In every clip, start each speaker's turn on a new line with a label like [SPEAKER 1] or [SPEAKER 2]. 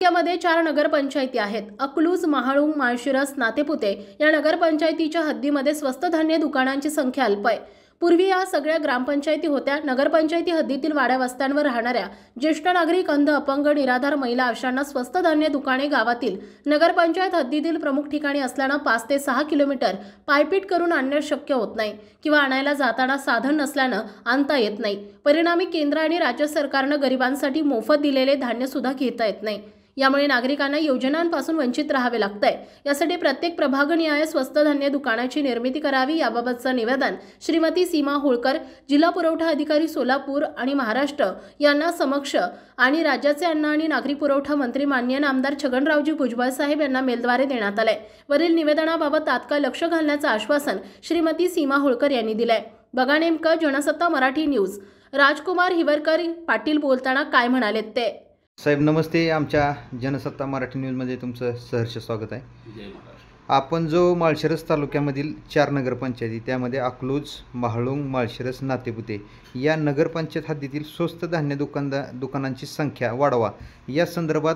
[SPEAKER 1] यामध्ये 4 नगरपंचायती आहेत. अकलूज, महाळुंग, माळशिरस, नातेपुते या नगरपंचायतीच्या हद्दीमध्ये स्वस्त धान्य दुकानांची संख्या अल्प आहे. पूर्वी या सगळ्या ग्रामपंचायती होत्या. नगरपंचायती हद्दीतील वाड्या वस्त्यांवर राहणाऱ्या ज्येष्ठ नागरिक, अंध, अपंग, निराधार महिला अशांना स्वस्त धान्य दुकाने गावातील नगरपंचायत हद्दीतील प्रमुख ठिकाणी असल्यानं 5 ते 6 किलोमीटर पायपीट करून आणणे शक्य होत नाही किंवा आणायला जाताना साधन नसल्यानं आणता येत नाही. परिणामी केंद्र आणि राज्य सरकारनं गरिबांसाठी मोफत दिलेले धान्य सुद्धा घेता येत नाही. यामुळे नागरिकांना योजनांपासून वंचित राहावे लागतंय. यासाठी प्रत्येक प्रभागनिहाय स्वस्त धान्य दुकानाची निर्मिती करावी याबाबतचं निवेदन श्रीमती सीमा होळकर, जिल्हा पुरवठा अधिकारी सोलापूर आणि महाराष्ट्र यांना समक्ष आणि राज्याचे अन्न आणि नागरी पुरवठा मंत्री माननीय आमदार छगनरावजी भुजबळ साहेब यांना मेलद्वारे देण्यात आलंय. वरील निवेदनाबाबत तात्काळ लक्ष घालण्याचं आश्वासन श्रीमती सीमा होळकर यांनी दिलंय. बघा नेमकं जनसत्ता मराठी न्यूज. राजकुमार हिवरकर पाटील बोलताना काय म्हणालेत ते.
[SPEAKER 2] साहेब नमस्ते. आमच्या जनसत्ता मराठी न्यूजमध्ये तुमचं सहर्ष स्वागत आहे.
[SPEAKER 3] जय महाराष्ट्र.
[SPEAKER 2] आपण जो माळशिरस तालुक्यामधील 4 नगरपंचायती त्यामध्ये अकलूज, महाळुंग, माळशिरस, नातेपुते या नगरपंचायत हद्दीतील स्वस्त धान्य दुकानांची संख्या वाढवा या संदर्भात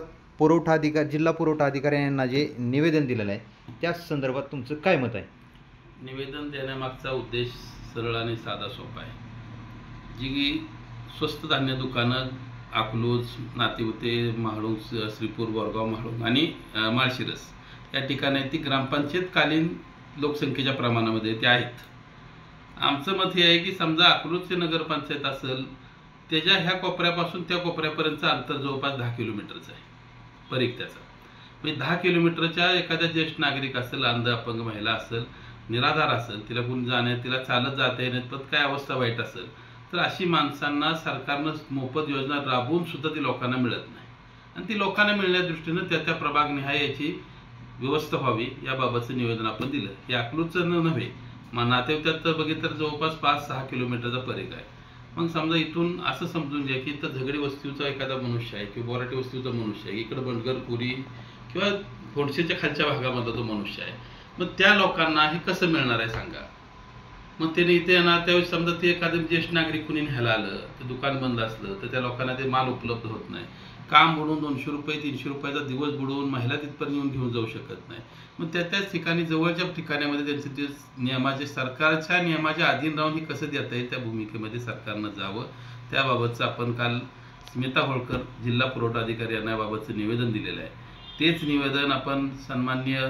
[SPEAKER 2] जिल्हा पुरवठा अधिकारी यांना जे निवेदन दिलेलं आहे त्या संदर्भात तुमचं काय मत आहे?
[SPEAKER 3] निवेदन देण्यामागचा उद्देश सरळ आणि साधा सोपा आहे. जी स्वस्त धान्य दुकानं अकलूज, नातेपुते, महाळुंग, श्रीपूर, बोरगाव, महाळुंग आणि माळशिरस या ठिकाणी ती ग्रामपंचायतकालीन लोकसंख्येच्या प्रमाणामध्ये ते आहेत. आमचं मत हे आहे की समजा अकलूजचे नगरपंचायत असेल त्याच्या ह्या कोपऱ्यापासून त्या कोपऱ्यापर्यंतचं अंतर जवळपास 10 किलोमीटरचं आहे परीघ त्याचा. म्हणजे 10 किलोमीटरच्या एखाद्या ज्येष्ठ नागरिक असेल, अंध, अपंग महिला असेल, निराधार असेल, तिला कोणी तिला चालत जाता येण्यात पण काय अवस्था वाईट असेल तर अशी माणसांना सरकारनं मोफत योजना राबवून सुद्धा ती लोकांना मिळत नाही आणि ती लोकांना मिळण्या दृष्टीनं त्या प्रभागनिहाय याची व्यवस्था व्हावी याबाबतचं निवेदन आपण दिलं. हे अकलूजचं नव्हे, नातेवाईकात तर बघितलं तर जवळपास 5-6 किलोमीटरचा परीघ आहे. मग समजा इथून असं समजून घ्या की इथं झगडी वस्तीचा एखादा मनुष्य आहे किंवा बोराटी वस्तीचा मनुष्य आहे, इकडं बंडगरपुरी किंवा फोडशेच्या खालच्या भागामधला तो मनुष्य आहे. मग त्या लोकांना हे कसं मिळणार आहे सांगा. मग त्याने इथे येणार त्यावेळेस समजा ते एखादं ज्येष्ठ नागरिक कुणी न्यायला आलं, ते दुकान बंद असलं तर त्या लोकांना ते माल उपलब्ध होत नाही. काम बुडून 200 रुपये 300 रुपयाचा दिवस बुडवून महिला तिथपर्यंत येऊन घेऊन जाऊ शकत नाही. मग त्याच ठिकाणी जवळच्या ठिकाणामध्ये त्यांचे ते नियमाचे सरकारच्या नियमाच्या अधीन राहून हे कसं देता येईल त्या भूमिकेमध्ये सरकारनं जावं त्याबाबतचं आपण काल स्मिता होळकर जिल्हा पुरवठा अधिकारी यांना याबाबतचं निवेदन दिलेलं आहे. तेच निवेदन आपण सन्माननीय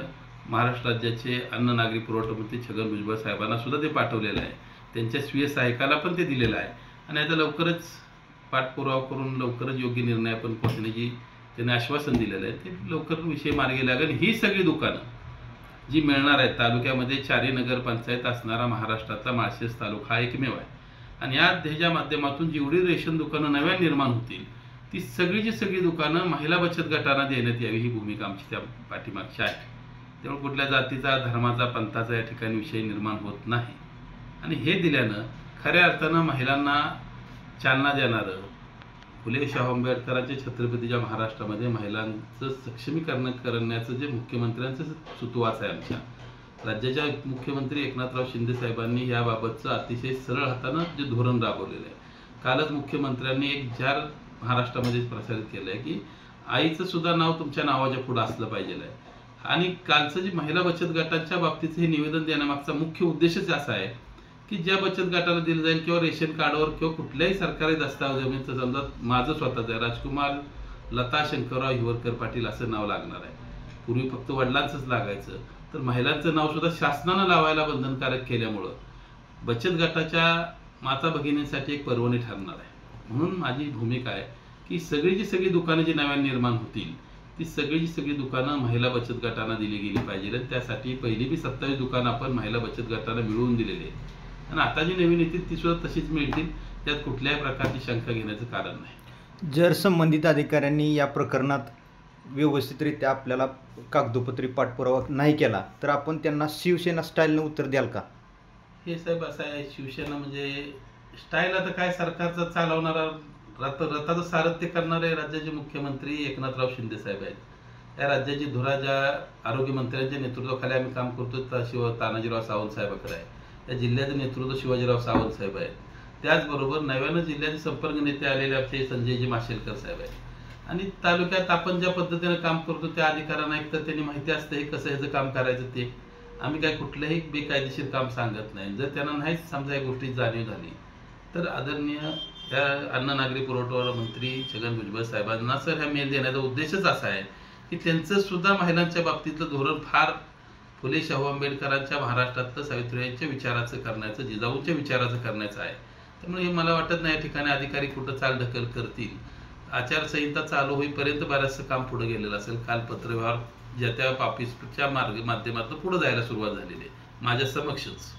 [SPEAKER 3] महाराष्ट्र राज्याचे अन्न नागरी पुरवठा मंत्री छगन भुजबळ साहेबांना सुद्धा ते पाठवलेलं आहे. त्यांच्या स्वीय सहाय्यकाला पण ते दिलेलं आहे आणि आता लवकरच पाठपुरावा करून लवकरच योग्य निर्णय आपण पोहोचण्याची त्यांनी आश्वासन दिलेलं आहे. ते लवकर विषय मार्गी लागेल. ही सगळी दुकानं जी मिळणार आहेत तालुक्यामध्ये 4 नगरपंचायत असणारा महाराष्ट्रातला माळशिरस तालुका हा एकमेव आहे आणि ह्याच्या माध्यमातून जेवढी रेशन दुकानं नव्या निर्माण होतील ती सगळी दुकानं महिला बचत गटांना देण्यात यावी ही भूमिका आमची त्या पाठीमागची आहे. त्यामुळे कुठल्या जातीचा, धर्माचा, पंथाचा या ठिकाणी विषय निर्माण होत नाही आणि हे दिल्यानं खऱ्या अर्थानं महिलांना चालना देणारं फुले शाहू आंबेडकरांच्या छत्रपतीच्या महाराष्ट्रामध्ये महिलांचं सक्षमीकरण करण्याचं जे मुख्यमंत्र्यांचं सुतोवाच आहे आमच्या राज्याच्या मुख्यमंत्री एकनाथराव शिंदे साहेबांनी याबाबतचं अतिशय सरळ हातानं जे धोरण राबवलेलं आहे. कालच मुख्यमंत्र्यांनी एक जाहीर महाराष्ट्रामध्ये प्रसारित केलं आहे की आईचं सुद्धा नाव तुमच्या नावाच्या पुढं असलं पाहिजे आहे. आणि कालचं जे महिला बचत गटांच्या बाबतीचं हे निवेदन देण्यामागचा मुख्य उद्देशच असा आहे की ज्या बचत गटाला दिलं जाईल किंवा रेशन कार्डवर किंवा कुठल्याही सरकारी दस्तावेजामध्ये समजा माझं स्वतःचं आहे राजकुमार लता शंकरराव हिवरकर पाटील असं नाव लागणार आहे. पूर्वी फक्त वडिलांचंच लागायचं तर महिलांचं नाव सुद्धा शासनानं लावायला बंधनकारक केल्यामुळं बचत गटाच्या माता भगिनींसाठी एक पर्वणी ठरणार आहे. म्हणून माझी भूमिका आहे की सगळी दुकानं जी नव्याने निर्माण होतील ती सगळी दुकानं महिला बचत गटांना दिली गेली पाहिजे. त्यासाठी पहिली 27 दुकानं आपण महिला बचत गटांना मिळवून दिलेली आहेत आणि आता जी नवीन येतील ती सुद्धा तशीच मिळतील. त्यात कुठल्याही प्रकारची शंका घेण्याचं कारण नाही.
[SPEAKER 2] जर संबंधित अधिकाऱ्यांनी या प्रकरणात व्यवस्थितरित्या आपल्याला कागदोपत्री पाठपुरावा नाही केला तर आपण त्यांना शिवसेना स्टाईलनं उत्तर द्याल का?
[SPEAKER 3] हे साहेब असं आहे, शिवसेना म्हणजे स्टाईल आता काय सरकारचा चालवणारा रथाचं सारथ्य करणारे राज्याचे मुख्यमंत्री एकनाथराव शिंदे साहेब आहेत. या राज्याची धुरा ज्या आरोग्यमंत्र्यांच्या नेतृत्वाखाली आम्ही काम करतो त्या तानाजीराव सावंत साहेबाकडे आहे. त्या जिल्ह्याचं नेतृत्व शिवाजीराव सावंत साहेब आहेत. त्याचबरोबर नव्यानं जिल्ह्याचे संपर्क नेते आलेले आमचे संजयजी माशेलकर साहेब आहेत आणि तालुक्यात आपण ज्या पद्धतीने काम करतो त्या अधिकाऱ्यांना एक तर त्यांनी माहिती असतं हे कसं ह्याचं काम करायचं ते. आम्ही काय कुठलंही बेकायदेशीर काम सांगत नाही. जर त्यांना नाहीच समजा या गोष्टी जाणीव झाली तर आदरणीय त्या अन्न नागरी पुरवठा मंत्री छगन भुजबळ साहेबांना सर ह्या मेल देण्याचा उद्देशच असा आहे की त्यांचं सुद्धा महिलांच्या बाबतीतलं धोरण फार फुले शाहू आंबेडकरांच्या महाराष्ट्रातलं सावित्रीबाईंच्या विचाराचं करण्याचं, जिजाऊंच्या विचाराचं करण्याचं आहे. त्यामुळे हे मला वाटत नाही या ठिकाणी अधिकारी कुठं चालढकल करतील. आचारसंहिता चालू होईपर्यंत बऱ्याचसं काम पुढे गेलेलं असेल. काल पत्रव्यवहार ज्या त्या ऑफिसच्या माध्यमातून पुढे जायला सुरुवात झालेली आहे माझ्या समक्षच.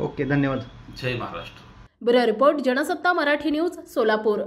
[SPEAKER 2] ओके, धन्यवाद.
[SPEAKER 3] जय Maharashtra.
[SPEAKER 1] Bureau report, Jansatta Marathi news, Solapur.